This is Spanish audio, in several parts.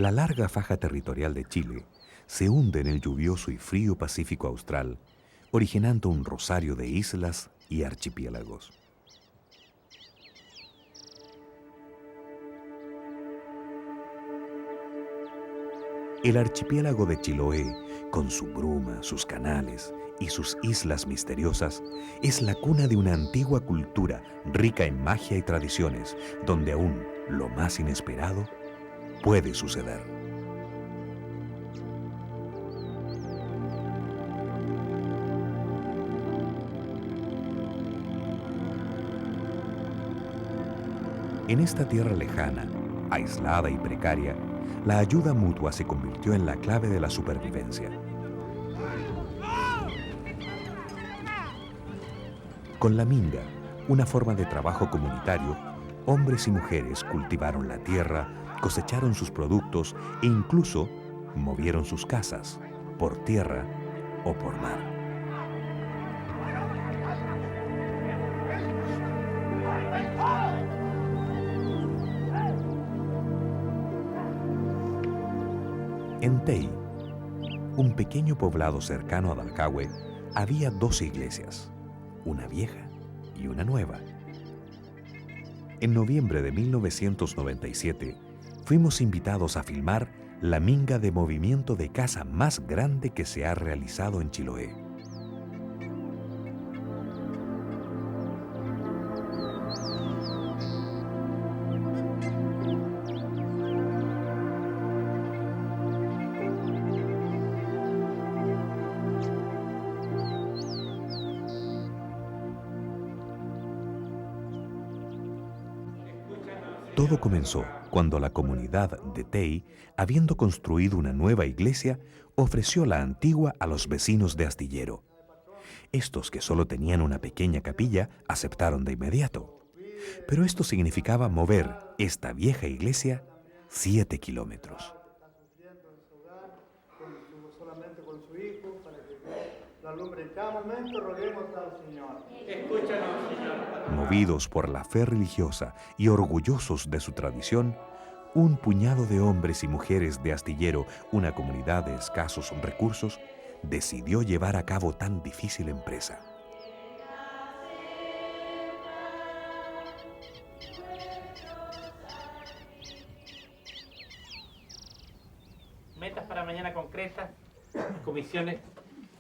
La larga faja territorial de Chile se hunde en el lluvioso y frío Pacífico austral, originando un rosario de islas y archipiélagos. El archipiélago de Chiloé, con su bruma, sus canales y sus islas misteriosas, es la cuna de una antigua cultura rica en magia y tradiciones, donde aún lo más inesperado puede suceder. En esta tierra lejana, aislada y precaria, la ayuda mutua se convirtió en la clave de la supervivencia. Con la minga, una forma de trabajo comunitario, hombres y mujeres cultivaron la tierra, cosecharon sus productos e incluso movieron sus casas, por tierra o por mar. En Tei, un pequeño poblado cercano a Dalcahue, había dos iglesias, una vieja y una nueva. En noviembre de 1997, fuimos invitados a filmar la minga de movimiento de casa más grande que se ha realizado en Chiloé. Todo comenzó cuando la comunidad de Tei, habiendo construido una nueva iglesia, ofreció la antigua a los vecinos de Astillero. Estos, que solo tenían una pequeña capilla, aceptaron de inmediato. Pero esto significaba mover esta vieja iglesia 7 kilómetros. Solamente con su hijo, para que la lumbre en cada momento roguemos al Señor. Escúchanos, Señor. Movidos por la fe religiosa y orgullosos de su tradición, un puñado de hombres y mujeres de Astillero, una comunidad de escasos recursos, decidió llevar a cabo tan difícil empresa. Metas para mañana concretas, comisiones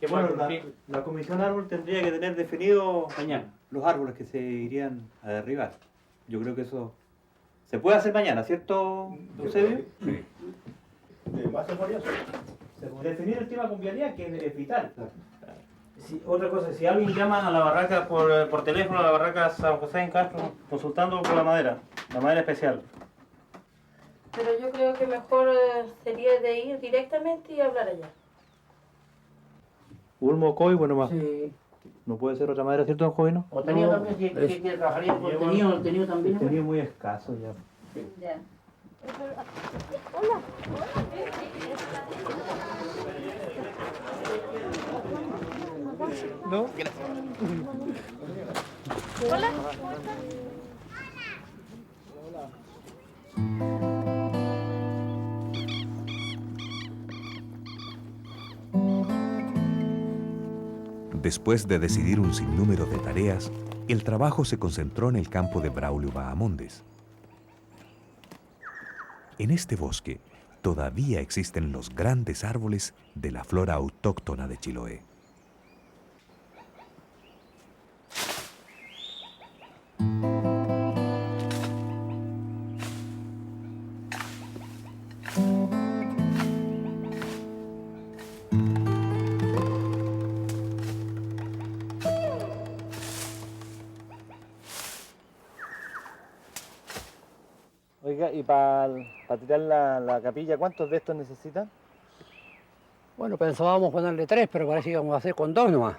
que Bueno, puedan cumplir. la comisión árbol tendría que tener definido Mañana. los árboles que se irían a derribar. Yo creo que eso se puede hacer mañana, ¿cierto, Eusebio? Sí. Va a ser valioso. Definir el tema con vialidad, que es vital. Otra cosa, si alguien llama a la barraca por teléfono, a la barraca San José en Castro, consultando por la madera especial. Pero yo creo que mejor sería de ir directamente y hablar allá. Ulmo, Coy, bueno más. Sí. No puede ser otra madera, ¿cierto, don Jovino? O tenido también, si que trabajaría con tenido también. El tenido muy escaso ya. Ya. ¿No? Hola. Después de decidir un sinnúmero de tareas, el trabajo se concentró en el campo de Braulio Bahamondes. En este bosque todavía existen los grandes árboles de la flora autóctona de Chiloé. Oiga, y para tirar la capilla, ¿cuántos de estos necesitan? Bueno, pensábamos ponerle 3, pero parece que íbamos a hacer con 2 nomás.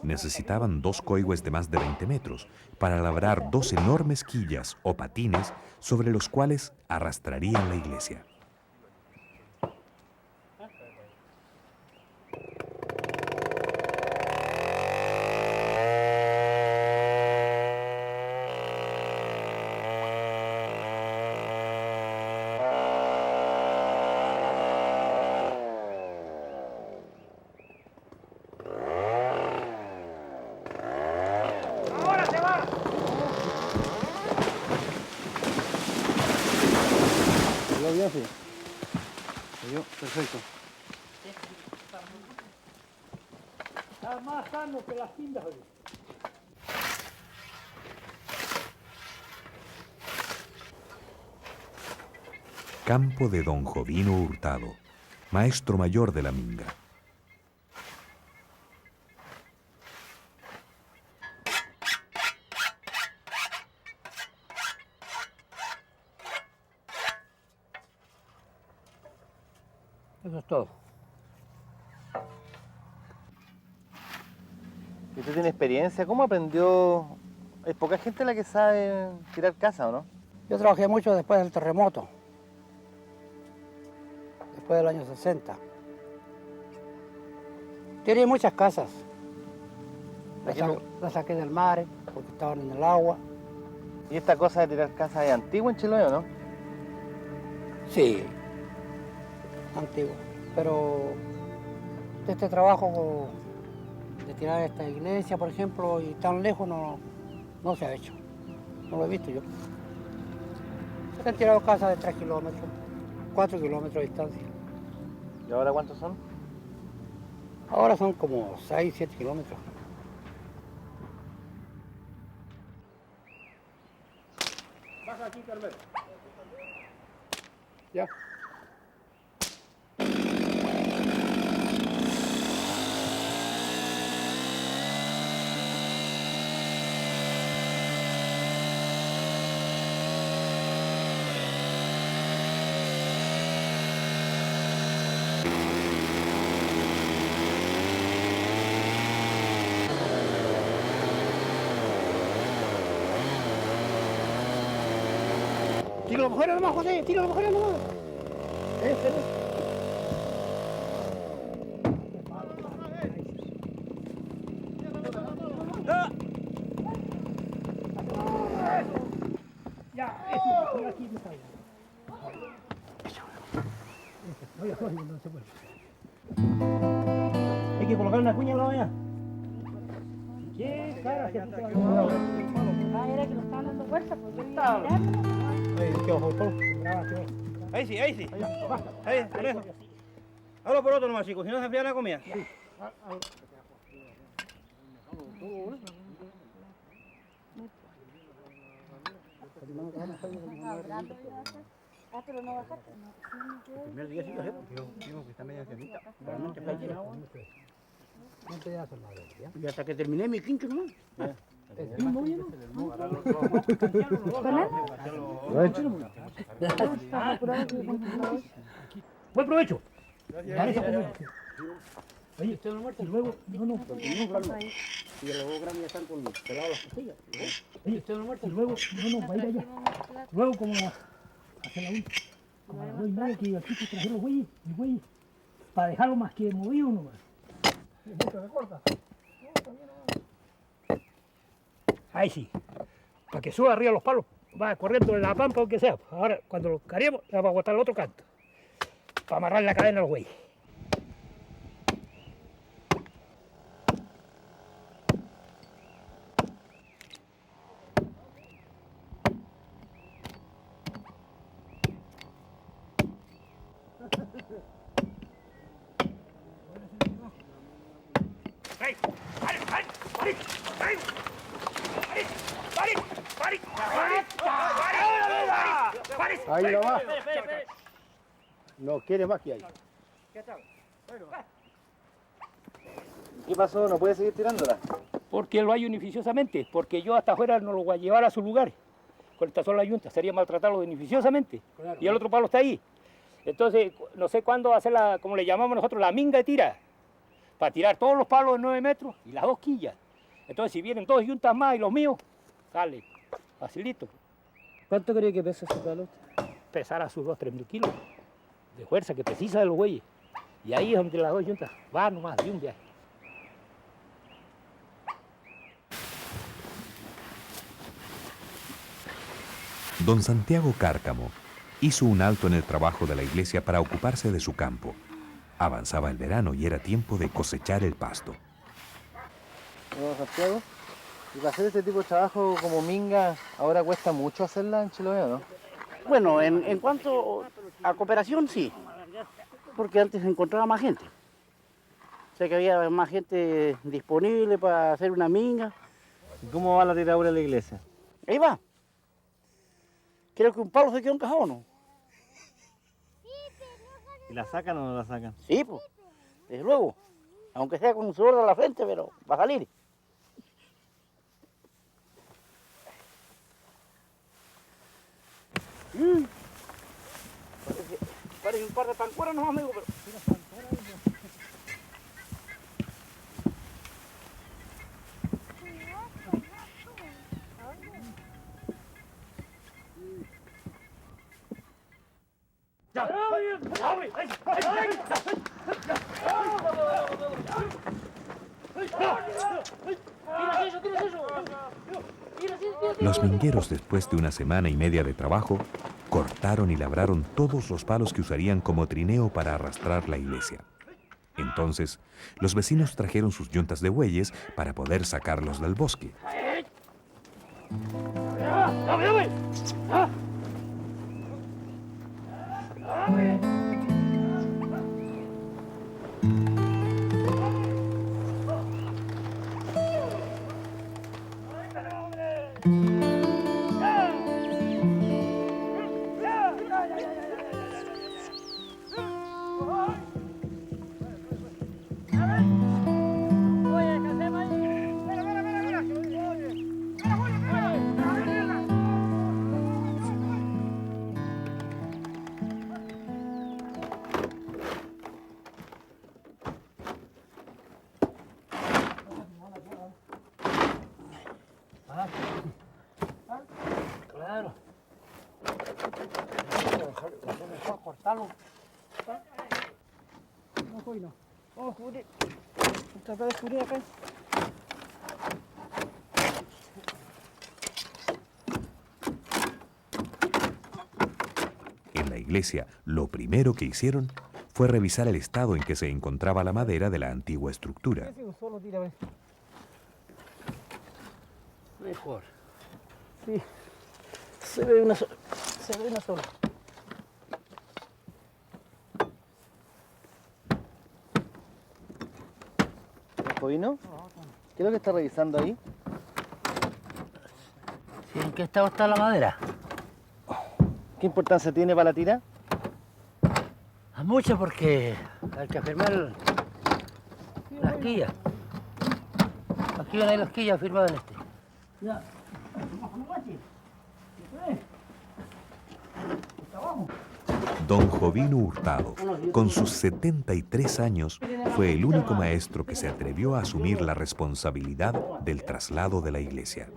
Necesitaban 2 coigües de más de 20 metros para labrar 2 enormes quillas o patines sobre los cuales arrastrarían la iglesia. perfecto. Está más sano que las pindas, oye. Campo de don Jovino Hurtado, maestro mayor de la minga. Eso es todo. ¿Y usted tiene experiencia? ¿Cómo aprendió? Hay poca gente la que sabe tirar casa, ¿o no? Yo trabajé mucho después del terremoto, después del año 60. Tenía muchas casas. Las saqué del mar porque estaban en el agua. ¿Y esta cosa de tirar casa es antigua en Chiloé, o no? Sí, antiguo. Pero este trabajo de tirar esta iglesia, por ejemplo, y tan lejos no se ha hecho. No lo he visto yo. Se han tirado casas de 3 kilómetros, 4 kilómetros de distancia. ¿Y ahora cuántos son? Ahora son como 6, 7 kilómetros. Baja aquí, Carmelo. Ya. Tíralo para afuera nomás, José, tíralo para afuera nomás. Ya, eso, aquí me está. No se puede. Hay que colocar una cuña en la olla. ¿Qué cara? Que Ah, era que nos estaban dando fuerza, pues yo estaba. Ahí sí. Ahí, con eso. Hablo por otro nomás, chicos, si no se enfría la comida. Ah, pero no bajaste. El primer día sí lo sé, porque yo digo que está media cenita. Realmente está lleno. No te das la verdad. Y hasta que terminé mi quincho nomás. Buen provecho. Oye, usted no muerto y luego, no, porque no, claro. Y los huevos grandes ya están con pelados las costillas. Oye, usted no muerto y luego, no, va a ir allá. Luego como hacia la última. Como a las 2:30 que iba aquí que traje los güeyes, para dejarlo más que movido nomás. ¿Se corta? Ahí sí, para que suba arriba los palos, va corriendo en la pampa o que sea. Ahora, cuando lo carguemos, ya va a botar el otro canto, para amarrar la cadena a los güeyes. Ahí nomás. No quiere más que ahí. ¿Qué pasó? ¿No puede seguir tirándola? Porque lo hay beneficiosamente, porque yo hasta afuera no lo voy a llevar a su lugar. Con esta sola yunta, sería maltratarlo beneficiosamente. Claro. Y el otro palo está ahí. Entonces, no sé cuándo va a ser como le llamamos nosotros, la minga de tira. Para tirar todos los palos de 9 metros y las 2 quillas. Entonces, si vienen 2 yuntas más y los míos, sale facilito. ¿Cuánto cree que pesa ese palo? Pesar a sus 2, 3.000 kilos de fuerza que precisa de los güeyes. Y ahí es donde las 2 yuntas van nomás de un viaje. Don Santiago Cárcamo hizo un alto en el trabajo de la iglesia para ocuparse de su campo. Avanzaba el verano y era tiempo de cosechar el pasto. Bueno, Santiago, y para hacer este tipo de trabajo como minga, ahora cuesta mucho hacerla en Chiloé, ¿no? Bueno, en cuanto a cooperación, sí. porque antes se encontraba más gente. O sea que había más gente disponible para hacer una minga. ¿Y cómo va la tiradura de la iglesia? Ahí va. Creo que un palo se quedó encajado, ¿no? ¿Y la sacan o no la sacan? Sí, pues, desde luego. Aunque sea con un sudor de la frente, pero va a salir. Parece un par de pancueras nomás, amigo, pero... Los mingueros, después de una semana y media de trabajo, cortaron y labraron todos los palos que usarían como trineo para arrastrar la iglesia. Entonces, los vecinos trajeron sus yuntas de bueyes para poder sacarlos del bosque. Claro. Mejor cortarlo. No, hoy no. Vamos a cubrir. Tratar de cubrir acá. En la iglesia, lo primero que hicieron fue revisar el estado en que se encontraba la madera de la antigua estructura. Solo tira, ¿ves? Mejor. Sí. Se ve una sola. Se ve una sola. ¿Jovino? ¿Qué es lo que está revisando ahí? Sí, ¿en qué estado está la madera? ¿Qué importancia tiene para la tira? A mucho porque hay que afirmar las quillas. Aquí ven ahí las quillas firmadas en este. Ya. Don Jovino Hurtado, con sus 73 años, fue el único maestro que se atrevió a asumir la responsabilidad del traslado de la iglesia.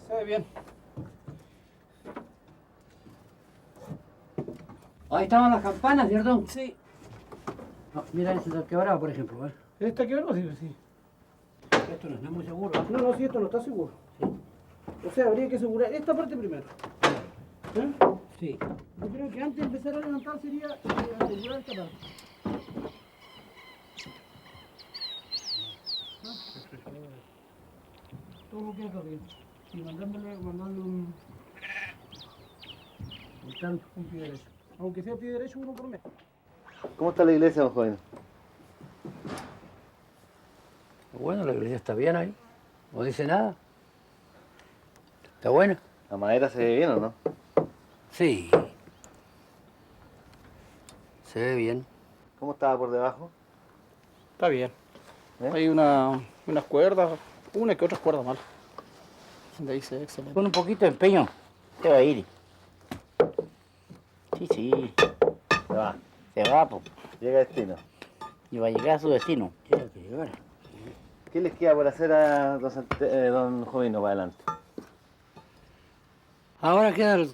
Se ve bien. Ahí estaban las campanas, ¿cierto? Sí. No, mira, ese está quebrado, por ejemplo. ¿Eh? ¿Esta quebró? Sí, sí. Esto no es muy seguro. No, no, sí, esto no está seguro. Sí. O sea, habría que asegurar esta parte primero. ¿Eh? Sí. Yo creo que antes de empezar a levantar sería asegurar esta parte. Todo lo que acá bien. Y mandándole un pie derecho. Aunque sea pie derecho, uno por mes. ¿Cómo está la iglesia, don Jovino? Bueno, la iglesia está bien ahí. No dice nada. Está buena. ¿La madera se ve bien o no? Sí. Se ve bien. ¿Cómo estaba por debajo? Está bien. ¿Eh? Hay unas cuerdas, una que otras cuerdas malas. De ahí se ve excelente. Con un poquito de empeño, te va a ir. Sí, sí, Se va. se va, po. Llega a destino. Y va a llegar a su destino. Tiene que llegar. ¿Qué les queda por hacer a don Jovino para adelante? Ahora queda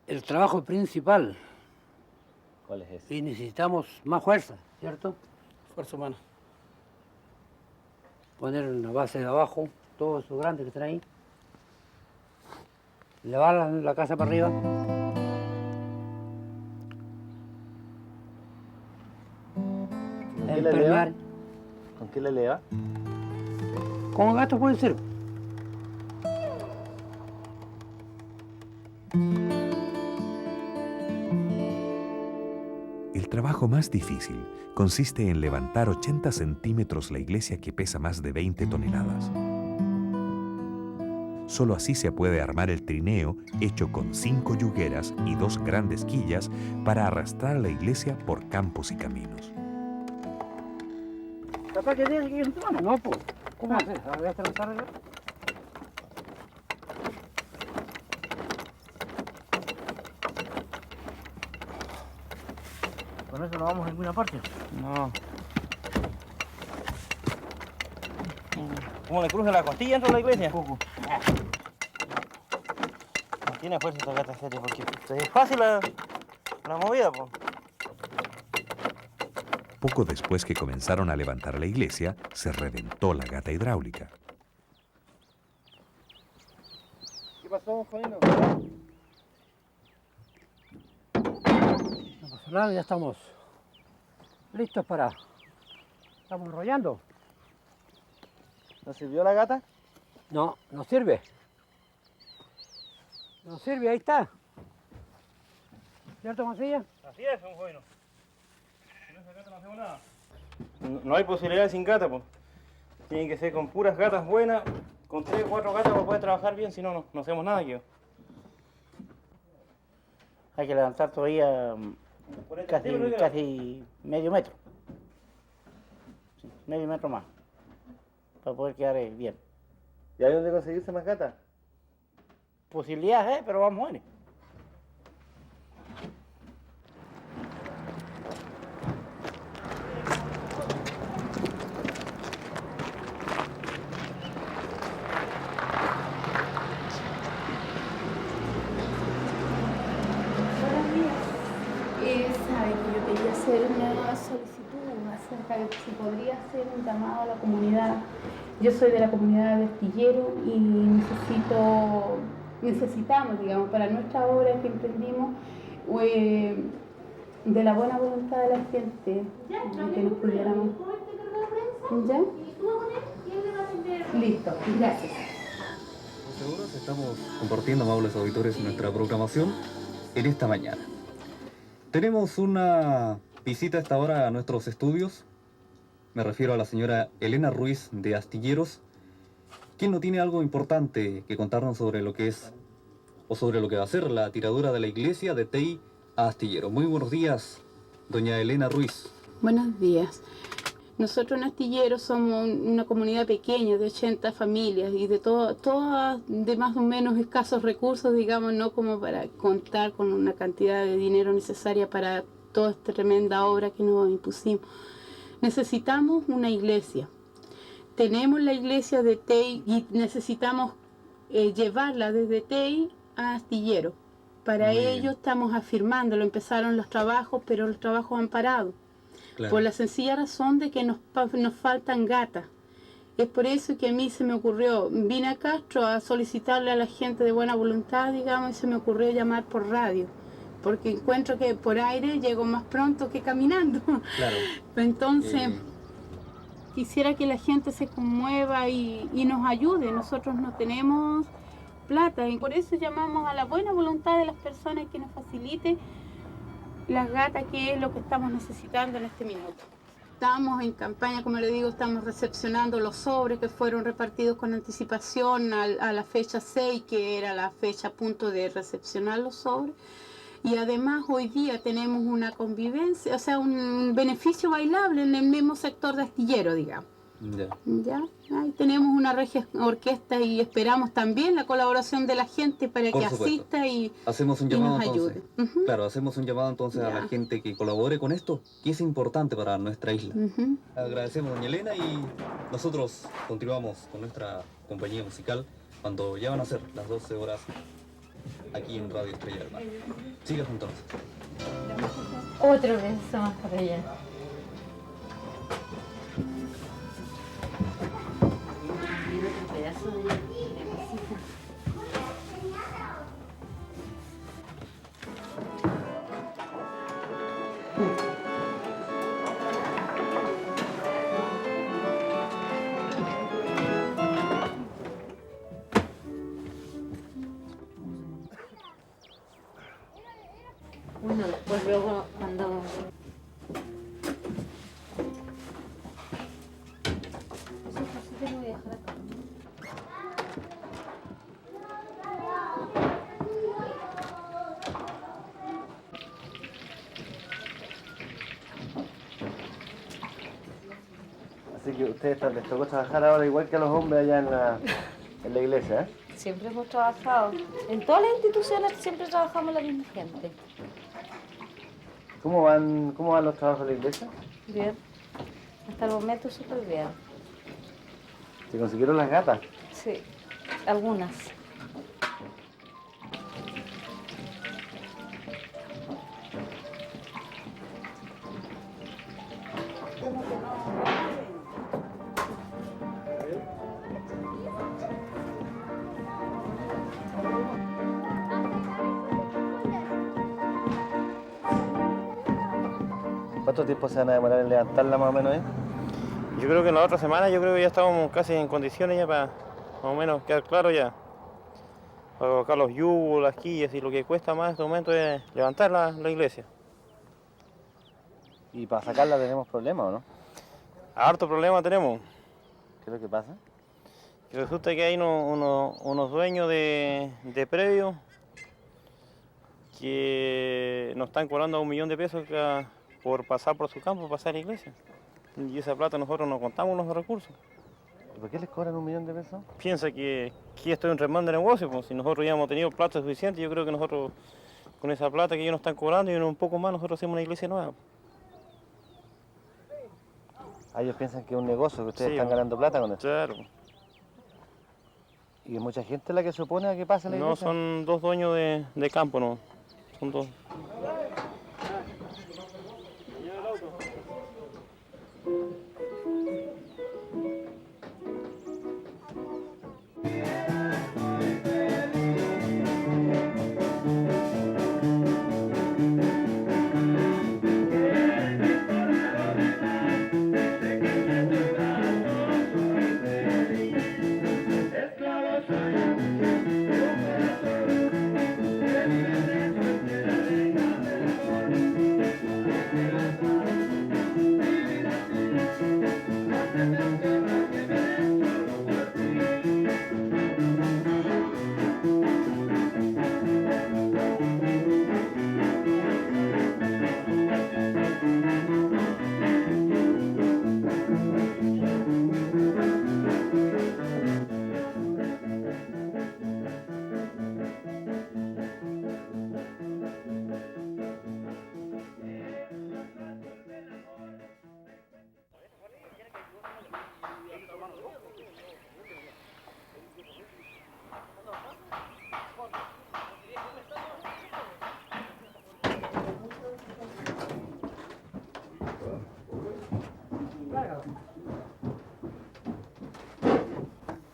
el trabajo principal ¿Cuál es ese? y necesitamos más fuerza, ¿cierto? Fuerza humana. Poner una base de abajo, todo eso grande que están ahí. Levar la casa para arriba. ¿Con qué la eleva? Empermear. ¿Con qué la eleva? Con gatos puede ser. El trabajo más difícil consiste en levantar 80 centímetros la iglesia que pesa más de 20 toneladas. Solo así se puede armar el trineo hecho con 5 yugueras y 2 grandes quillas para arrastrar la iglesia por campos y caminos. Capaz que tiene que ir en tu mano, no, pues. ¿Cómo haces? A ver, ¿te lo sabes? Con eso no vamos a ninguna parte. No. ¿Cómo le cruza la costilla dentro de la iglesia? No tiene fuerza esta gata, serio, porque es fácil la movida, pues. Poco después que comenzaron a levantar la iglesia, se reventó la gata hidráulica. ¿Qué pasó, Jovino? No pasa nada, ya estamos listos para... Estamos enrollando. ¿No sirvió la gata? No, no sirve. No sirve, ahí está. ¿Cierto, Mancilla? Así es, un Jovino. Sin esa gata no hacemos nada. No hay posibilidad sin gata, pues. Tiene que ser con puras gatas buenas, con 3 o 4 gatas para poder trabajar bien, si no, no hacemos nada aquí. Hay que levantar todavía casi medio metro. Sí, medio metro más. Para poder quedar bien. ¿Y hay dónde conseguirse más gatas? Posibilidades, pero vamos a ver. Sabe que yo quería hacer una solicitud acerca de si podría hacer un llamado a la comunidad. Yo soy de la comunidad de Astillero y necesitamos, digamos, para nuestra obra que emprendimos, de la buena voluntad de la gente, que nos pudiéramos. ¿Ya? Listo, gracias. Seguros estamos compartiendo, amables auditores, nuestra programación en esta mañana. Tenemos una visita a esta hora a nuestros estudios. Me refiero a la señora Elena Ruiz de Astilleros, quien no tiene algo importante que contarnos sobre lo que es o sobre lo que va a ser la tiradura de la iglesia de Tei a Astillero. Muy buenos días, doña Elena Ruiz. Buenos días. Nosotros en Astillero somos una comunidad pequeña de 80 familias y de todas de más o menos escasos recursos, digamos, no como para contar con una cantidad de dinero necesaria para toda esta tremenda obra que nos impusimos. Necesitamos una iglesia. Tenemos la iglesia de Tei y necesitamos llevarla desde Tei a Astillero. Para ello estamos afirmándolo. Empezaron los trabajos, pero los trabajos han parado. Claro. Por la sencilla razón de que nos faltan gatas. Es por eso que a mí se me ocurrió, vine a Castro a solicitarle a la gente de buena voluntad, digamos, y se me ocurrió llamar por radio, porque encuentro que por aire llego más pronto que caminando. Claro. Entonces, quisiera que la gente se conmueva y nos ayude. Nosotros no tenemos plata y por eso llamamos a la buena voluntad de las personas que nos facilite las gatas, que es lo que estamos necesitando en este minuto. Estamos en campaña, como le digo, estamos recepcionando los sobres que fueron repartidos con anticipación a la fecha 6, que era la fecha a punto de recepcionar los sobres. Y además hoy día tenemos una convivencia, o sea, un beneficio bailable en el mismo sector de Astillero, digamos. Ya, ahí tenemos una regia orquesta y esperamos también la colaboración de la gente para que asista y hacemos un llamado, nos ayude. Claro, hacemos un llamado entonces a la gente que colabore con esto, que es importante para nuestra isla. Agradecemos a doña Elena y nosotros continuamos con nuestra compañía musical cuando ya van a ser las 12 horas aquí en Radio Estrella del Mar. Siga junto a nosotros. Otra vez más para allá. Bueno, después luego cuando Así que a ustedes les tocó trabajar ahora igual que a los hombres allá en la iglesia, ¿eh? Siempre hemos trabajado. En todas las instituciones siempre trabajamos la misma gente. ¿Cómo van los trabajos de la iglesia? Bien. Hasta el momento súper bien. ¿Se consiguieron las gatas? Sí, algunas. ¿Cuánto tiempo se van a demorar en levantarla más o menos, Yo creo que en la otra semana ya estábamos casi en condiciones ya para más o menos quedar claro ya. Para colocar los yugos, las quillas y lo que cuesta más en este momento es levantar la iglesia. ¿Y para sacarla tenemos problemas o no? Harto problema tenemos. ¿Qué es lo que pasa? Que resulta que hay unos dueños de predios que nos están cobrando $1 millón de pesos por pasar por su campo, pasar a la iglesia. Y esa plata nosotros no contamos los recursos. ¿Y por qué les cobran $1 millón de pesos? Piensa que esto es un remando de negocio, pues si nosotros ya hemos tenido plata suficiente, yo creo que nosotros con esa plata que ellos nos están cobrando y un poco más nosotros hacemos una iglesia nueva. Ellos piensan que es un negocio, que ustedes Sí, están ganando plata con esto. Claro. ¿Y es mucha gente la que se opone a que pase la iglesia? No, son 2 dueños de campo, no. Son 2.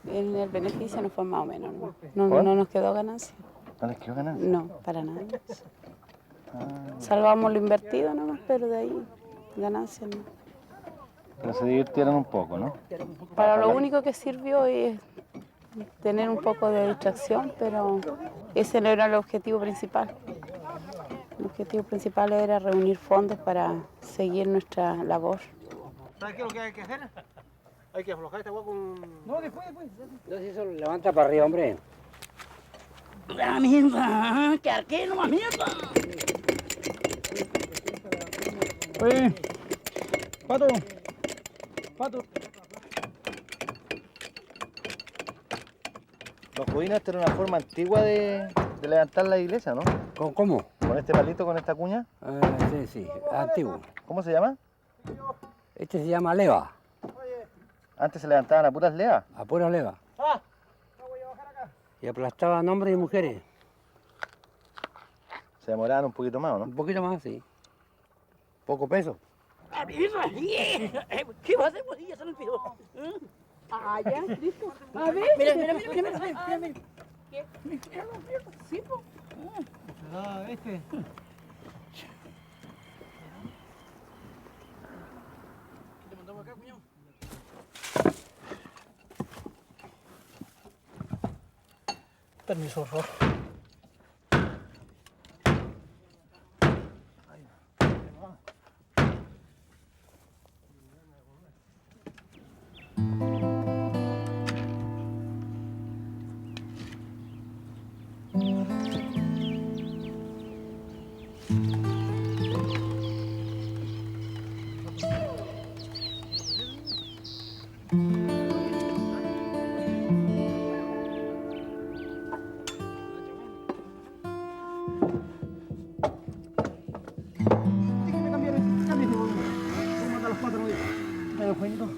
En el beneficio nos fue más o menos, no nos quedó ganancia. ¿No les quedó ganancia? No, para nada. Salvamos lo invertido nomás, pero de ahí ganancias no. Pero se divirtieron un poco, ¿no? Para lo único que sirvió es tener un poco de distracción, pero ese no era el objetivo principal. El objetivo principal era reunir fondos para seguir nuestra labor. ¿Sabes qué es lo que hay que hacer? Hay que aflojar esta agua con... No, después. No, si eso lo levanta para arriba, hombre. ¡La mierda! ¡Que arquero más mierda! Oye, Pato. Los judíos, esta era una forma antigua de levantar la iglesia, ¿no? ¿Cómo? Con este palito, con esta cuña. Sí, antiguo. ¿Cómo se llama? Este se llama leva, Antes se levantaban a puras leas. a pura leva. Y aplastaban hombres y mujeres. Se demoraban un poquito más, ¿o no? Un poquito más, sí. Poco peso. ¿Qué va a hacer? Ya se lo olvidó. Ah, ya, listo. A ver. Mira. ¿Qué? Sí, pues. Permiso, por favor. Juanito.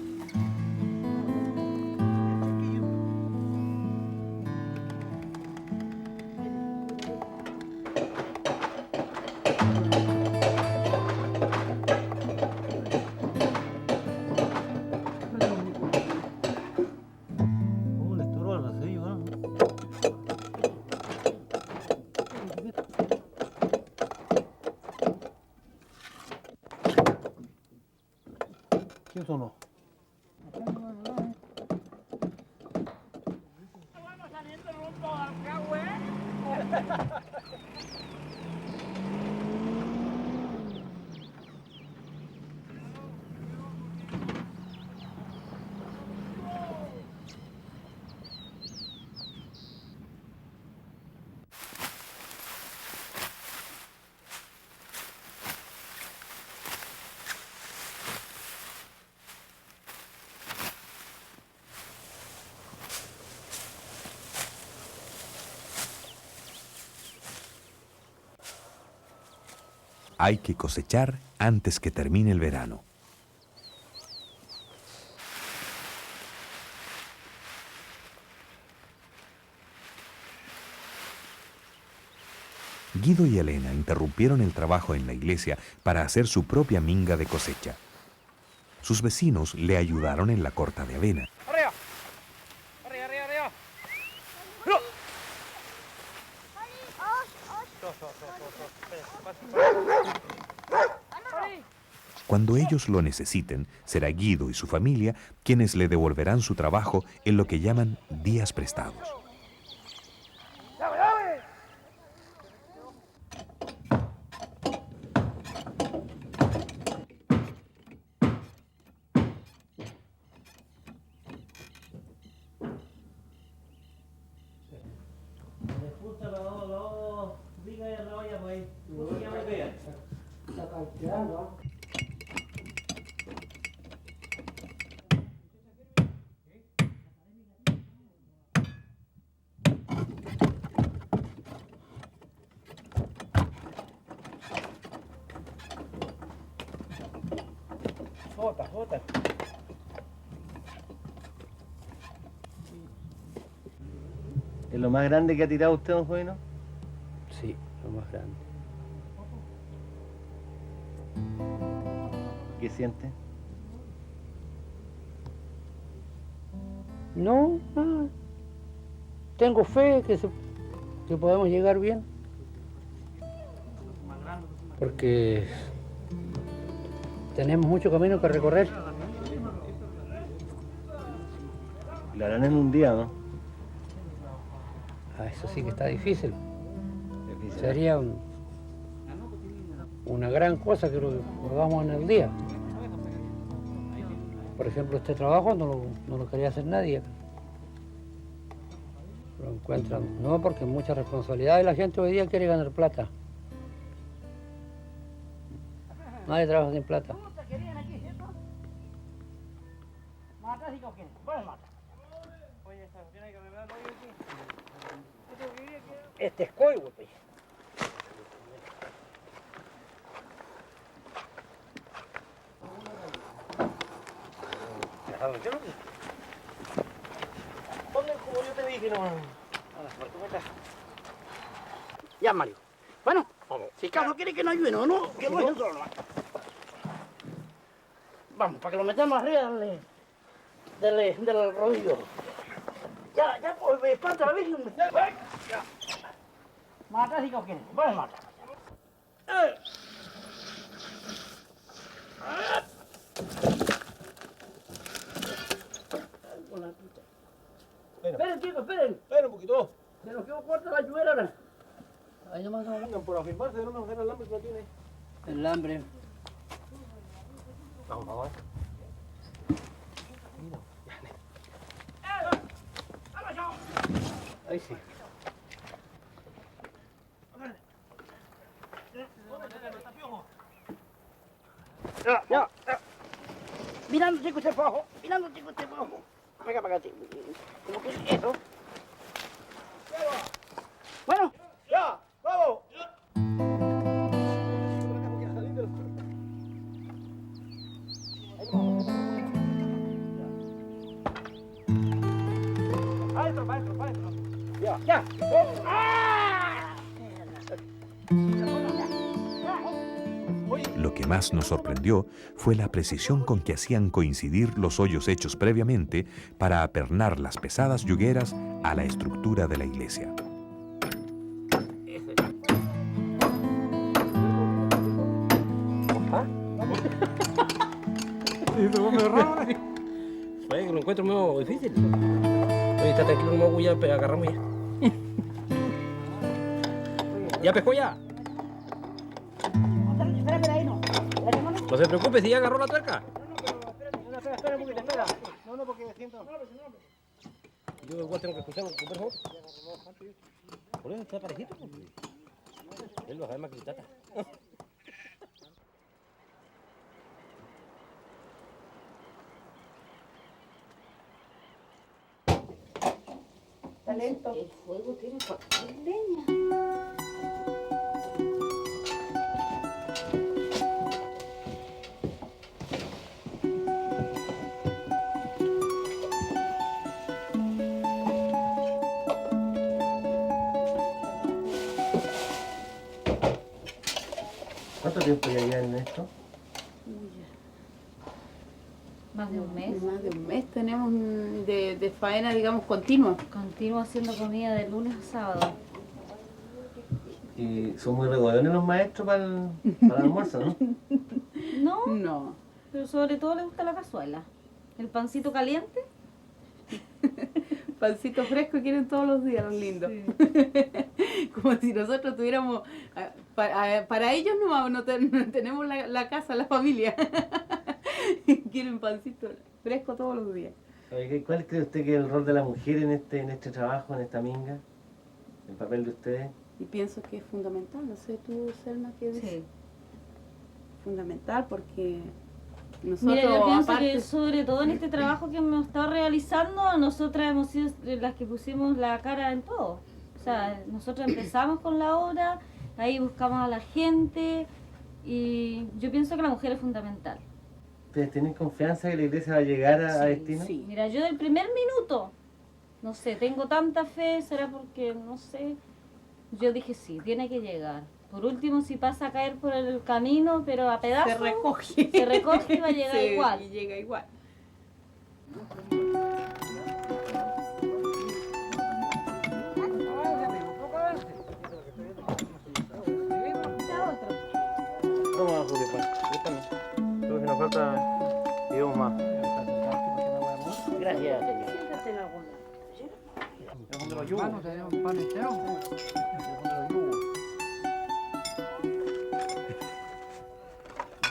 ¿Qué sonó? Hay que cosechar antes que termine el verano. Guido y Elena interrumpieron el trabajo en la iglesia para hacer su propia minga de cosecha. Sus vecinos le ayudaron en la corta de avena. ¡Arriba! ¡Arriba, arriba, arriba! Cuando ellos lo necesiten, será Guido y su familia quienes le devolverán su trabajo en lo que llaman días prestados. Jota. ¿Es lo más grande que ha tirado usted, don Jovino? Sí, lo más grande. ¿Qué siente? No, nada. Tengo fe que podemos llegar bien. Porque tenemos mucho camino que recorrer. La harán en un día, ¿no? Ah, eso sí que está difícil. Sería una gran cosa que lo hagamos en el día. Por ejemplo, este trabajo no lo quería hacer nadie. Lo encuentran, no, porque es mucha responsabilidad y la gente hoy día quiere ganar plata. Nadie trabaja sin plata. Este es coigo, pues. Ponle como yo te dije, no. Ya, Mario. Bueno, si Carlos quiere que nos ayude, no, que lo dejen solo nomás. Vamos, para que lo metamos arriba del rodillo. Ya, pues, espanta la Virgen. Ya. Mata si quiere, vamos, mata. Esperen, chicos, esperen. Espera un poquito. Se nos quedó corta la lluvia ahora. Ahí nomás no. Vengan por afirmarse, no nos hacer el hambre que no tiene. El hambre. Vamos a ver. Ahí sí. Ya. Mirando, chico, usted para abajo. Mirando, chico, usted para abajo. Venga para acá, chico. Como que eso. Bueno. ¡Ya! ¡Vamos! Ya. Lo que más nos sorprendió fue la precisión con que hacían coincidir los hoyos hechos previamente para apernar las pesadas yugueras a la estructura de la iglesia. Oye, que lo encuentro medio difícil. Oye, está tranquilo, no ya agarramos ya. ¿Ya pescó ya? No se preocupe si ya agarró la tuerca. Espera un poquito, espera. No, porque siento... Yo igual tengo que escuchar un poco. Por eso está parejito. Él va a saber más que el tata. Talento. El fuego tiene cualquier leña. ¿Cuánto tiempo ya llevan en esto? Más de un mes. Más de un mes tenemos de faena, digamos, continua. Continúo haciendo comida de lunes a sábado. Y son muy regodones los maestros para el almuerzo, ¿no? No, No. pero sobre todo le gusta la cazuela. El pancito caliente. Pancito fresco quieren todos los días, los lindos. Como si nosotros tuviéramos... Para ellos no tenemos la casa, la familia. Quieren pancito fresco todos los días. Oye, ¿cuál cree usted que es el rol de la mujer en este trabajo, en esta minga? ¿El papel de ustedes? Y pienso que es fundamental. No sé tú, Selma, ¿qué dices? Sí. Fundamental porque nosotros, Mira, yo pienso aparte, que sobre todo en este trabajo que hemos estado realizando, nosotras hemos sido las que pusimos la cara en todo. O sea, nosotros empezamos con la obra, ahí buscamos a la gente y yo pienso que la mujer es fundamental. ¿Ustedes tienen confianza que la iglesia va a llegar a destino? Sí. Mira, yo del primer minuto, no sé, tengo tanta fe, será porque, no sé, yo dije sí, tiene que llegar. Por último, si pasa a caer por el camino, pero a pedazos, se recoge. se recoge y va a llegar Sí, igual. Y llega igual. Toma, Julio, pues. Yo también. Creo que nos falta... Digamos más. Gracias. Siéntate en algún lado. Tenemos un pan entero.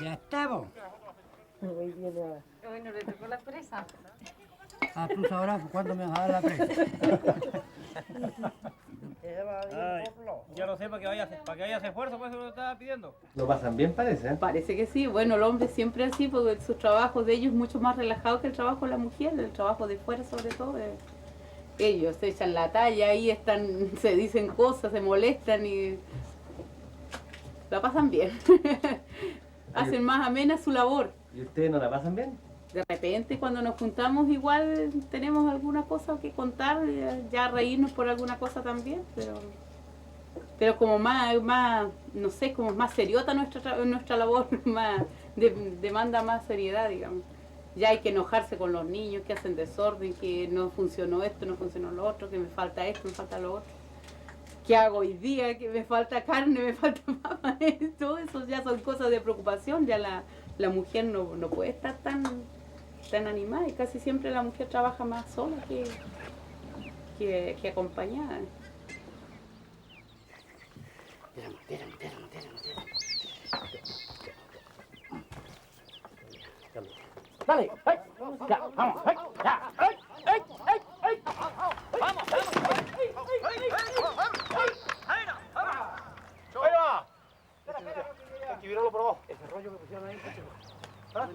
Ya estamos. Bueno, le tocó la presa. Ah, tú sabrás cuándo me vas a dar la presa. Ya lo sé, para que vayas esfuerzo, pues eso lo estaba pidiendo. Lo pasan bien, parece, ¿eh? Parece que sí. Bueno, el hombre siempre así, porque su trabajo de ellos es mucho más relajado que el trabajo de la mujer, el trabajo de fuera sobre todo. Ellos se echan la talla, ahí están, se dicen cosas, se molestan y la pasan bien. Hacen más amena su labor. ¿Y ustedes no la pasan bien? De repente cuando nos juntamos igual tenemos alguna cosa que contar, ya reírnos por alguna cosa también, pero como más, no sé, como más seriota nuestra labor, más demanda más seriedad, digamos. Ya hay que enojarse con los niños que hacen desorden, que no funcionó esto, no funcionó lo otro, que me falta esto, me falta lo otro. ¿Qué hago hoy día? Que me falta carne, me falta papa. Todo eso ya son cosas de preocupación, ya la mujer no puede estar tan animada y casi siempre la mujer trabaja más sola que acompañada. Dale, ¡ay! Ya, vamos, ¡ay! Ya, ¡ay! ¡Ay! ¡Ay! ¡Ay! ¡Vamos! ¡Ahí va! Hay que virarlo por abajo. Ese rollo que pusieron ahí. ¿Ah?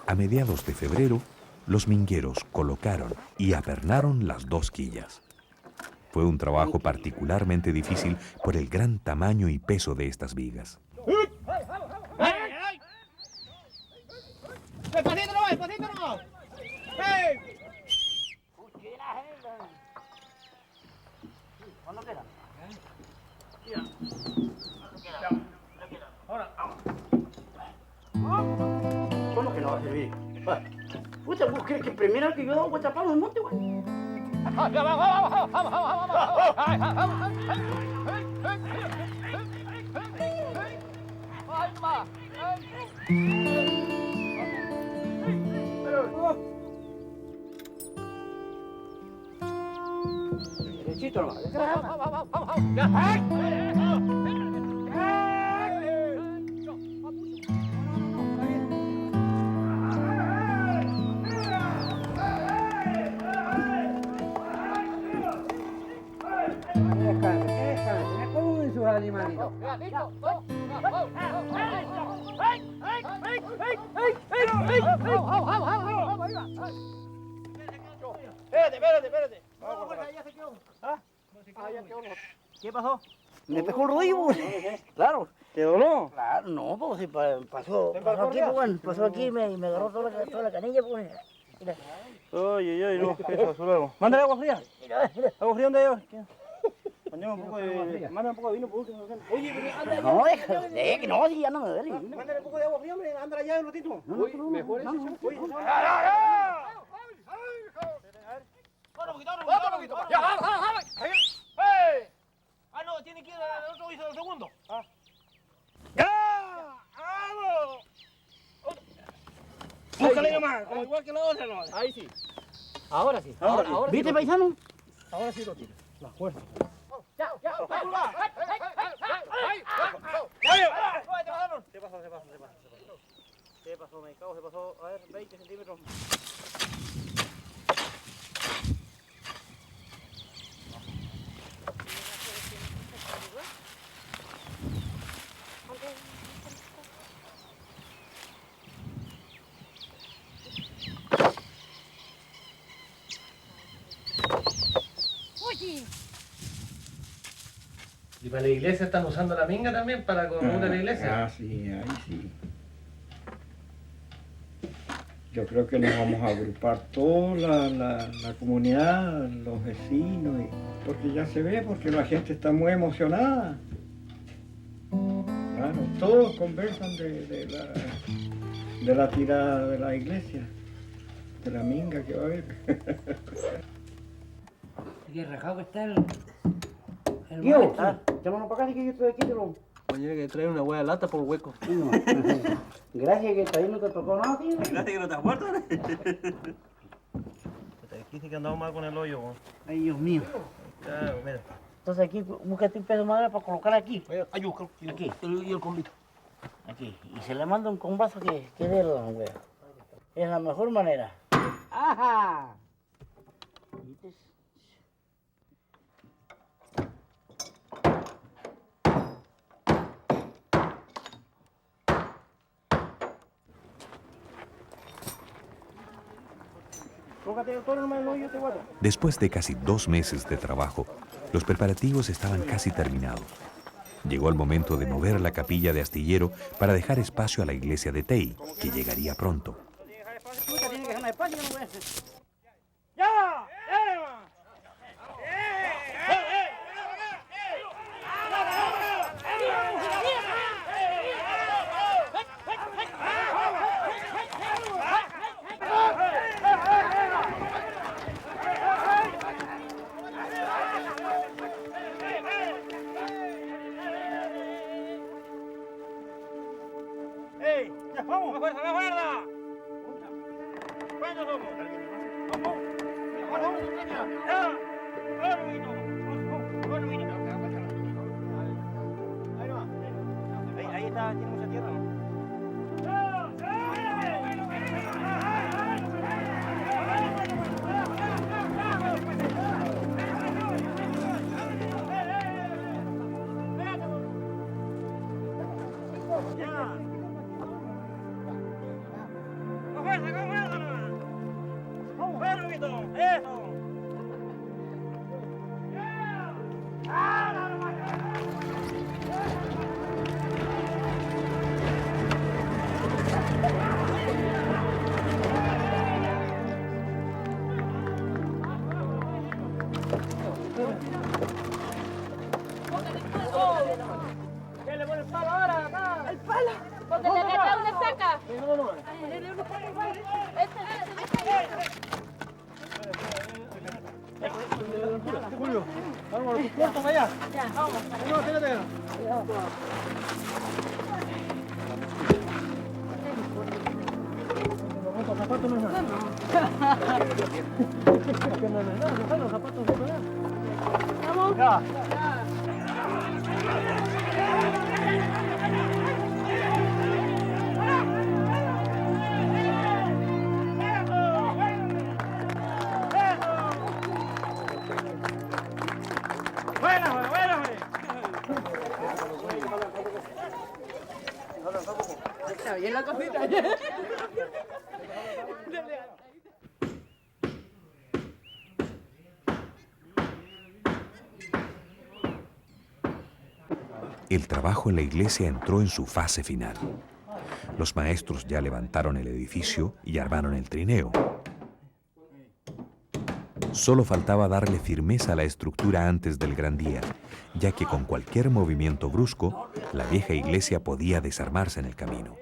A mediados de febrero, los mingueros colocaron y apernaron las 2 quillas. Fue un trabajo particularmente difícil por el gran tamaño y peso de estas vigas. ¡Despacito nomás! ¡Despacito nomás! ¡Hey! va a servir. Puta, ¿vos crees que primero que yo voy a tapar el monte, güey? Derechito nomás. Descanse, ¿cómo ven sus animalitos? Espérate. Ya se quedó. Ya quedó. ¿Qué pasó? Me pegó el rodillo, pues. Claro. ¿Te doló? Claro, no, pues si pasó aquí, pues bueno, pasó aquí y me agarró toda la canilla, pues. Mira. Oye, no, eso, luego. Mándale agua fría. Mira. ¿Agua fría dónde hay? Mándame un poco de vino por último. Oye, pero anda. No, déjale, que no, si ya no me duele. Mándale un poco de agua fría, hombre, anda allá un ratito. Mejor es eso. Oye, Ya, vamos. no, tiene que ir al otro piso del segundo. ¡Ya! ¡Vamos! Búscale nomás, como igual que la otra, ¿no? Ahí sí. Ahora sí. ¿Viste, paisano? Ahora sí lo tiene. La fuerza. Se pasó, me cago, se pasó, a ver, 20 centímetros. ¿Y para la iglesia están usando la minga también para construir la iglesia? Sí, ahí sí. Yo creo que nos vamos a agrupar toda la comunidad, los vecinos, porque ya se ve, porque la gente está muy emocionada. Claro, todos conversan de la tirada de la iglesia, de la minga que va a haber. Qué rajado que está el Tío, llámanos para acá, que yo estoy aquí, te lo... Mañana que traer una hueá de lata por hueco. Gracias que todavía no te tocó nada, tío. Gracias que no te has muerto. Te dijiste que andaba mal con el hoyo, vos. Ay, Dios mío. Claro, mira. Entonces aquí, búscate un pedazo de madera para colocar aquí. Ahí busca. Aquí. Y el convito. Aquí. Y se le manda un combazo que dé la wea. Es la mejor manera. ¡Ajá! ¿Viste? Después de casi 2 meses de trabajo, los preparativos estaban casi terminados. Llegó el momento de mover la capilla de Astillero para dejar espacio a la iglesia de Tei, que llegaría pronto. Tiene que dejar espacio, no voy a hacer. ¡Ya! ¡Ey! ¡Ya vamos! ¡Más fuerza, más fuerza! ¿Cuántos somos? ¡Vamos! ¡Vamos! ¡Ya! Ahí está, tiene mucha tierra, ¿no? ¿Qué le pone el palo ahora? ¡El palo! Porque le agarra una saca. Julio, vamos a tu cuarto para allá. Vamos. No, espérate. Los zapatos no es nada. Los zapatos no es nada. Vamos. Ya. Está bien la cosita. El trabajo en la iglesia entró en su fase final. Los maestros ya levantaron el edificio y armaron el trineo. Solo faltaba darle firmeza a la estructura antes del gran día, ya que con cualquier movimiento brusco, la vieja iglesia podía desarmarse en el camino.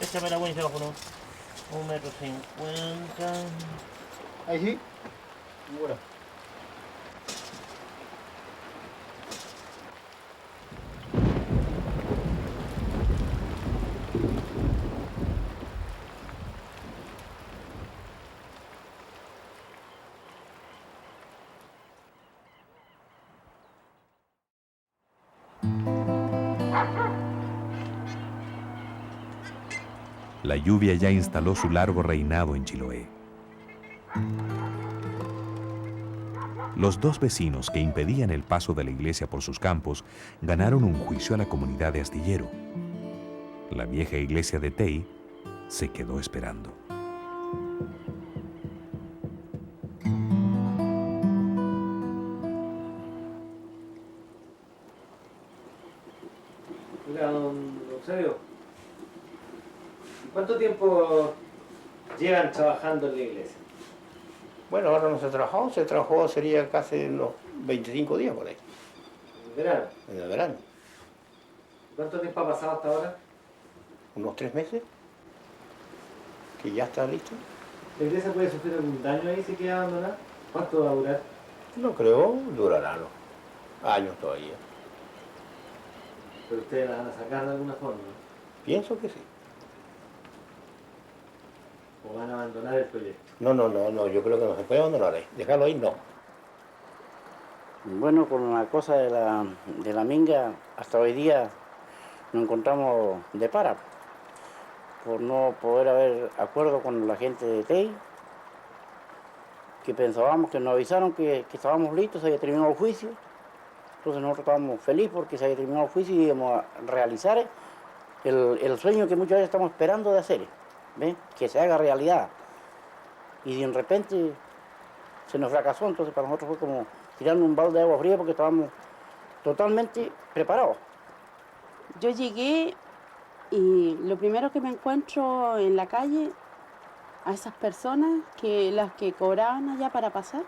Échame la buena y se bajo, ¿no? 1,50 m. Ahí sí. Bueno. La lluvia ya instaló su largo reinado en Chiloé. Los dos vecinos que impedían el paso de la iglesia por sus campos ganaron un juicio a la comunidad de Astillero. La vieja iglesia de Tei se quedó esperando. Oiga, don Eusebio, ¿cuánto tiempo llevan trabajando en la iglesia? Bueno, ahora no se trabajó, sería casi unos 25 días por ahí. ¿En el verano? En el verano. ¿Cuánto tiempo ha pasado hasta ahora? Unos 3 meses, que ya está listo. ¿La iglesia puede sufrir algún daño ahí si queda abandonada? ¿Cuánto va a durar? No creo, durará años todavía. Pero ustedes la van a sacar de alguna forma, ¿no? Pienso que sí. ¿O van a abandonar el proyecto? No, yo creo que no se puede abandonar ahí. Dejarlo ahí, no. Bueno, con la cosa de la minga, hasta hoy día nos encontramos de para. Por no poder haber acuerdo con la gente de Tei, que pensábamos que nos avisaron que estábamos listos, había terminado el juicio, Entonces nosotros estábamos felices porque se había terminado el juicio y íbamos a realizar el sueño que muchas veces estamos esperando de hacer, ¿ves? Que se haga realidad. Y de repente se nos fracasó, entonces para nosotros fue como tirando un balde de agua fría porque estábamos totalmente preparados. Yo llegué y lo primero que me encuentro en la calle a esas personas, las que cobraban allá para pasar,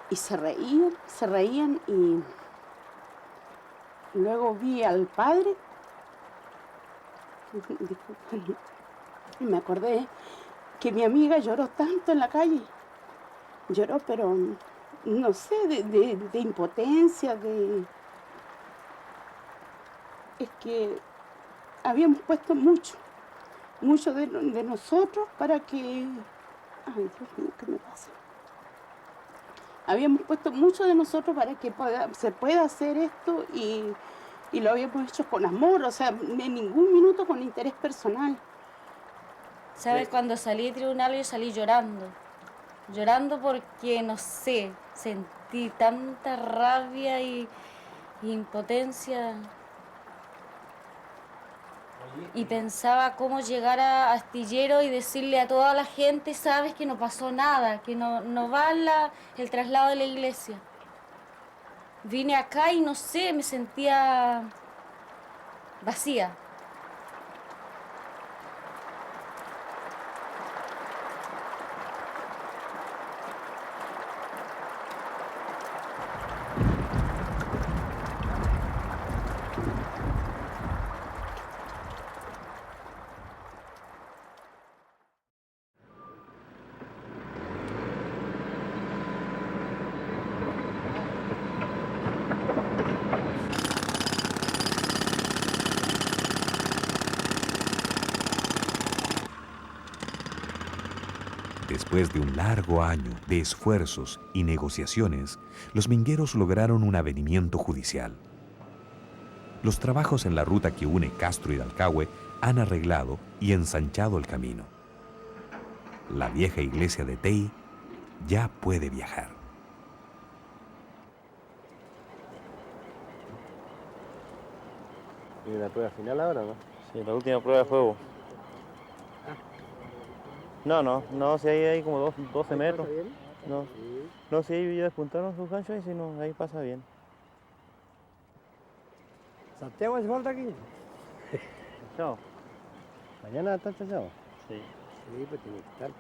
y se reían y luego vi al padre, y me acordé que mi amiga lloró tanto en la calle, lloró pero no sé, de impotencia, es que habíamos puesto mucho de nosotros para que... Ay, Dios mío, ¿qué me pasa? Habíamos puesto mucho de nosotros para que se pueda hacer esto y lo habíamos hecho con amor, o sea, en ningún minuto con interés personal. ¿Sabes? Cuando salí de tribunal yo salí llorando. Llorando porque, no sé, sentí tanta rabia y impotencia. Y pensaba cómo llegar a Astillero y decirle a toda la gente, sabes que no pasó nada, que no va el traslado de la iglesia. Vine acá y no sé, me sentía vacía. Después de un largo año de esfuerzos y negociaciones, los mingueros lograron un avenimiento judicial. Los trabajos en la ruta que une Castro y Dalcahue han arreglado y ensanchado el camino. La vieja iglesia de Tei ya puede viajar. ¿Y la prueba final ahora, no? Sí, la última prueba de fuego. No, si hay como 12 metros. No, si ellos ya despuntaron sus ganchos y si no, ahí pasa bien. ¿Santiago hace falta aquí? Chao. ¿Mañana está chao? Sí. Sí, pues tiene que estar.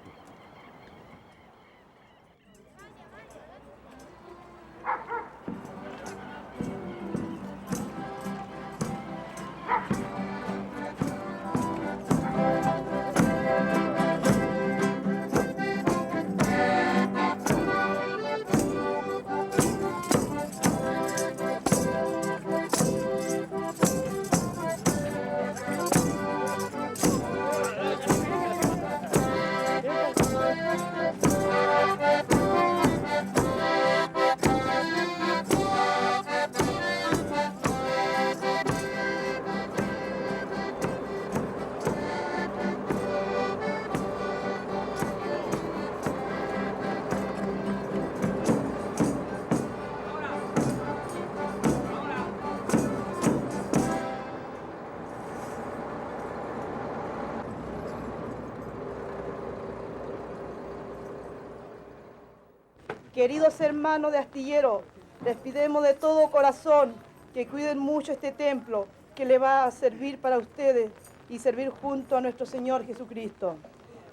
Queridos hermanos de Astillero, les pedimos de todo corazón que cuiden mucho este templo que le va a servir para ustedes y servir junto a nuestro Señor Jesucristo.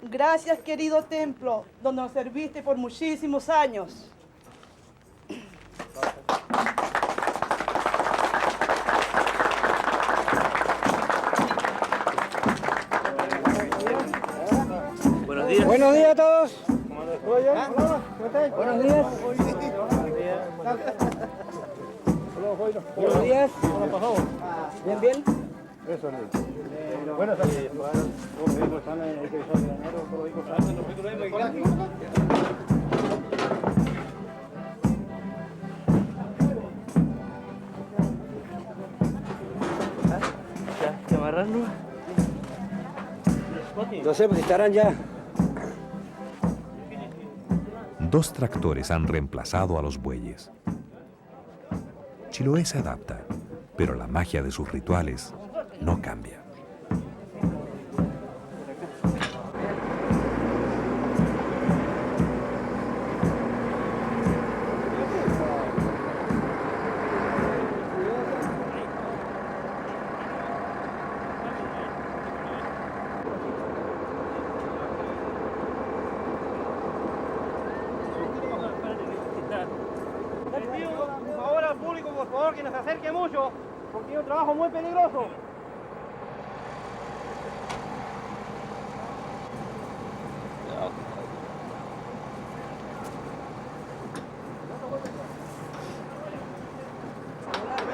Gracias, querido templo, donde nos serviste por muchísimos años. Buenos días. Buenos días a todos. Buenos días. Buenos días. Bien, bien. Eso es. Buenas tardes. ¿Ya amarrarlo? No sé, pues estarán ya. Dos tractores han reemplazado a los bueyes. Chiloé se adapta, pero la magia de sus rituales no cambia. Un favor al público, por favor, que no se acerque mucho, porque es un trabajo muy peligroso.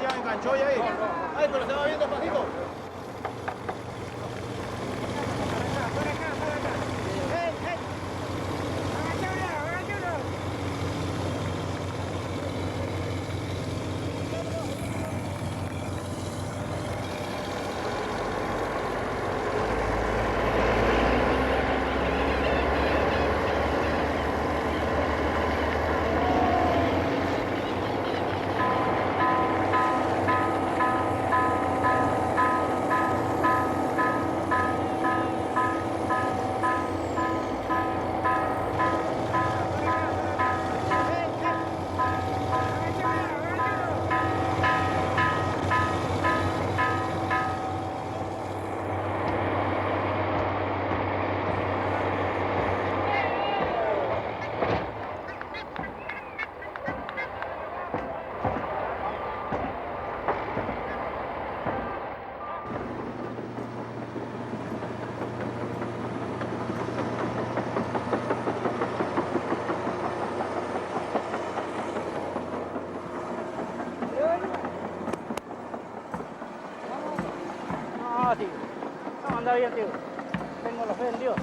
Ya me enganchó ya ahí. Ay, pero se va viendo pasito. No, tío. No, anda bien, tío. Tengo la fe en Dios.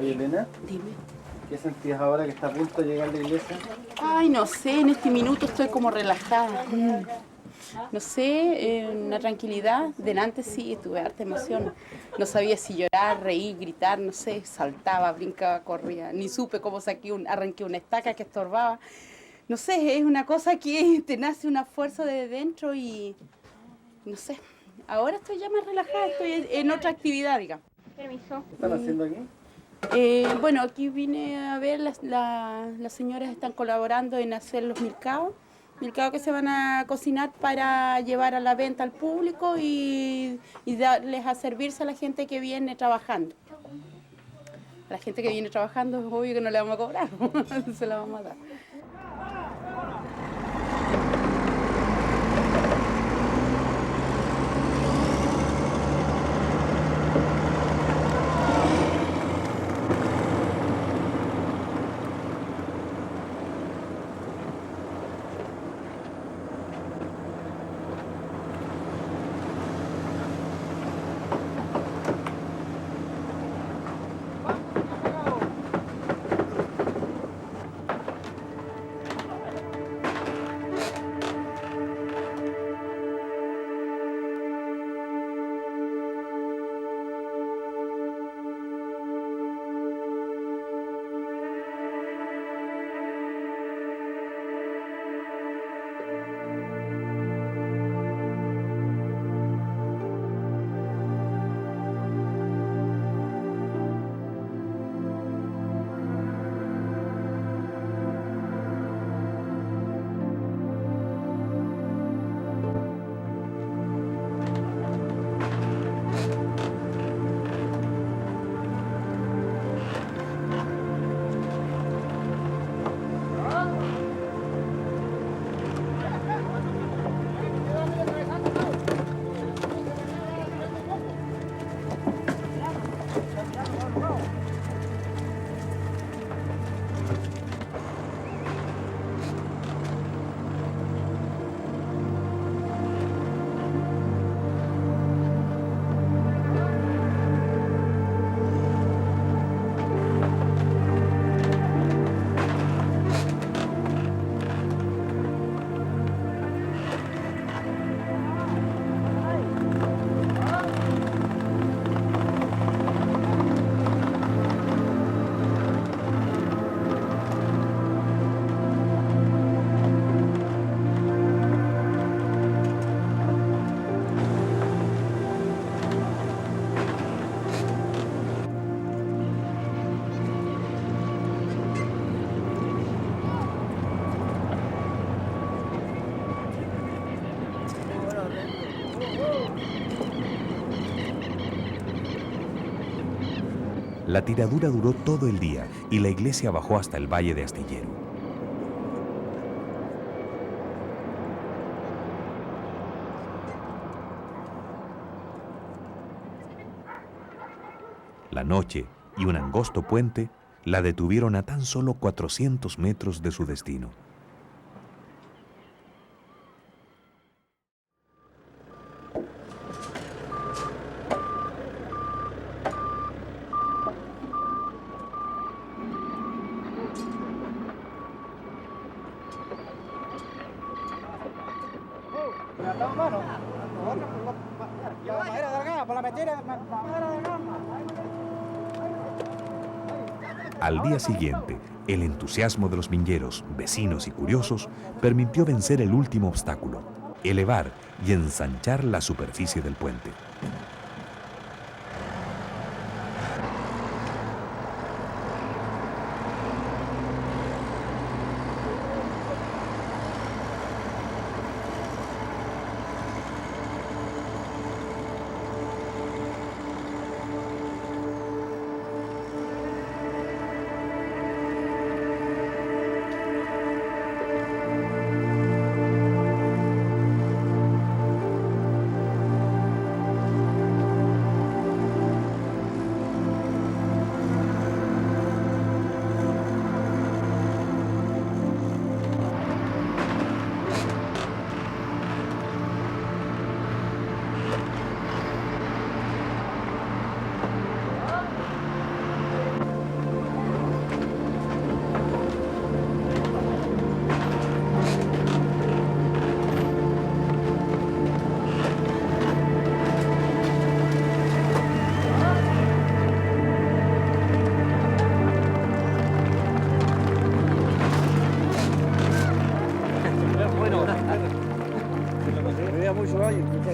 Oye, Elena, Dime. ¿qué sentías ahora que está a punto de llegar a la iglesia? Ay, no sé, en este minuto estoy como relajada. No sé, una tranquilidad. Delante sí, tuve harta emoción. No sabía si llorar, reír, gritar, no sé, saltaba, brincaba, corría. Ni supe cómo arranqué una estaca que estorbaba. No sé, es una cosa que te nace una fuerza de dentro y no sé. Ahora estoy ya más relajada, estoy en otra actividad, digamos. Permiso. ¿Qué están haciendo aquí? Bueno, aquí vine a ver, las señoras están colaborando en hacer los milcaos que se van a cocinar para llevar a la venta al público y darles a servirse a la gente que viene trabajando. A la gente que viene trabajando es obvio que no le vamos a cobrar, se la vamos a dar. La tiradura duró todo el día y la iglesia bajó hasta el valle de Astillero. La noche y un angosto puente la detuvieron a tan solo 400 metros de su destino. Al día siguiente, el entusiasmo de los mingueros, vecinos y curiosos permitió vencer el último obstáculo, elevar y ensanchar la superficie del puente.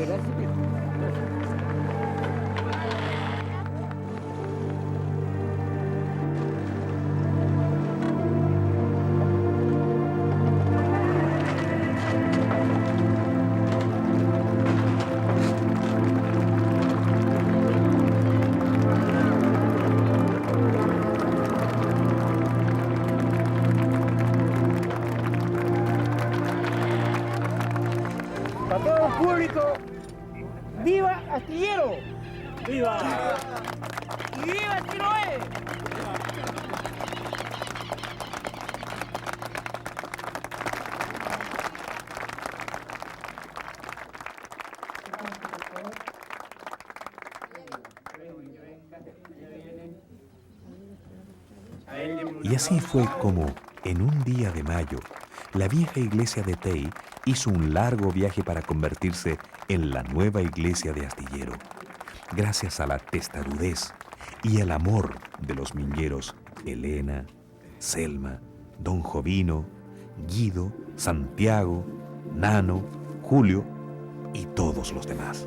gracias, viejo. Gracias. Para todo el público, ¡viva Astillero! ¡Viva! ¡Y viva Chiloé! Y así fue como, en un día de mayo, la vieja iglesia de Tei hizo un largo viaje para convertirse en la nueva iglesia de Astillero, gracias a la testarudez y el amor de los mingueros Elena, Selma, Don Jovino, Guido, Santiago, Nano, Julio y todos los demás.